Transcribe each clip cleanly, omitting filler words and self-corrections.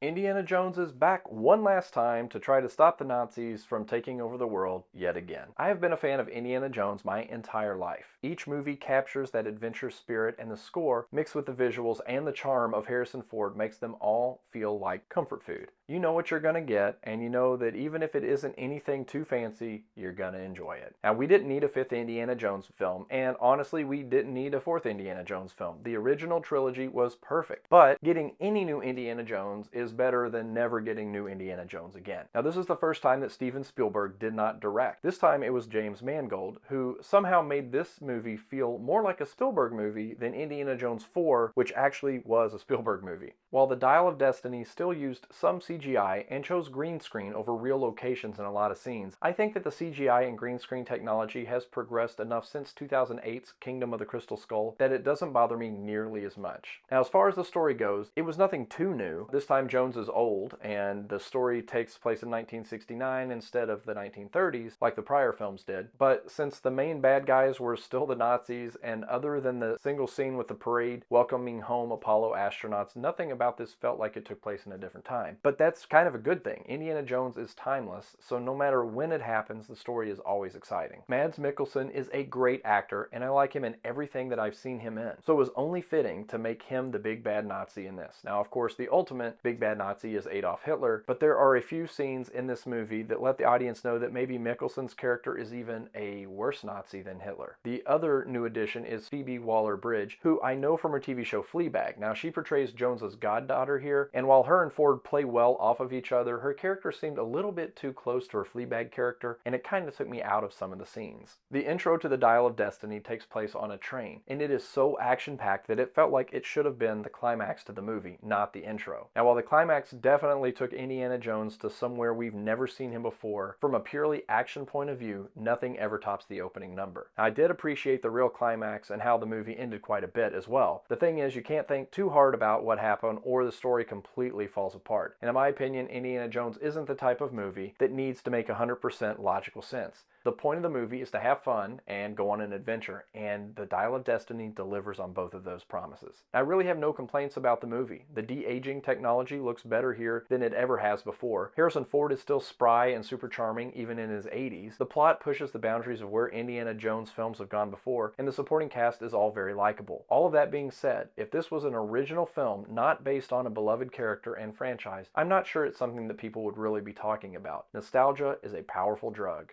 Indiana Jones is back one last time to try to stop the Nazis from taking over the world yet again. I have been a fan of Indiana Jones my entire life. Each movie captures that adventure spirit, and the score, mixed with the visuals and the charm of Harrison Ford, makes them all feel like comfort food. You know what you're going to get, and you know that even if it isn't anything too fancy, you're going to enjoy it. Now, we didn't need a fifth Indiana Jones film, and honestly, we didn't need a fourth Indiana Jones film. The original trilogy was perfect, but getting any new Indiana Jones is better than never getting new Indiana Jones again. Now, this is the first time that Steven Spielberg did not direct. This time it was James Mangold, who somehow made this movie feel more like a Spielberg movie than Indiana Jones 4, which actually was a Spielberg movie. While The Dial of Destiny still used some CGI and chose green screen over real locations in a lot of scenes, I think that the CGI and green screen technology has progressed enough since 2008's Kingdom of the Crystal Skull that it doesn't bother me nearly as much. Now, as far as the story goes, it was nothing too new. This time Jones is old, and the story takes place in 1969 instead of the 1930s, like the prior films did. But since the main bad guys were still the Nazis, and other than the single scene with the parade welcoming home Apollo astronauts, nothing about this felt like it took place in a different time. But that's kind of a good thing. Indiana Jones is timeless, so no matter when it happens, the story is always exciting. Mads Mikkelsen is a great actor, and I like him in everything that I've seen him in. So it was only fitting to make him the big bad Nazi in this. Now, of course, the ultimate big bad Nazi is Adolf Hitler, but there are a few scenes in this movie that let the audience know that maybe Mikkelsen's character is even a worse Nazi than Hitler. The other new addition is Phoebe Waller-Bridge, who I know from her TV show Fleabag. Now, she portrays Jones's goddaughter here, and while her and Ford play well off of each other, her character seemed a little bit too close to her Fleabag character, and it kind of took me out of some of the scenes. The intro to The Dial of Destiny takes place on a train, and it is so action-packed that it felt like it should have been the climax to the movie, not the intro. Now, while the climax definitely took Indiana Jones to somewhere we've never seen him before, from a purely action point of view, nothing ever tops the opening number. Now, I did appreciate the real climax and how the movie ended quite a bit as well. The thing is, you can't think too hard about what happened or the story completely falls apart. And in my opinion, Indiana Jones isn't the type of movie that needs to make 100% logical sense. The point of the movie is to have fun and go on an adventure, and The Dial of Destiny delivers on both of those promises. I really have no complaints about the movie. The de-aging technology looks better here than it ever has before. Harrison Ford is still spry and super charming even in his 80s. The plot pushes the boundaries of where Indiana Jones films have gone before, and the supporting cast is all very likable. All of that being said, if this was an original film not based on a beloved character and franchise, I'm not sure it's something that people would really be talking about. Nostalgia is a powerful drug.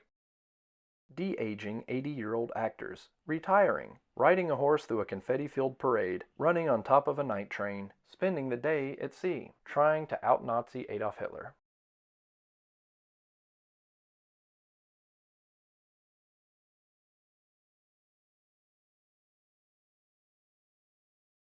De-aging 80-year-old actors, retiring, riding a horse through a confetti-filled parade, running on top of a night train, spending the day at sea, trying to out-Nazi Adolf Hitler.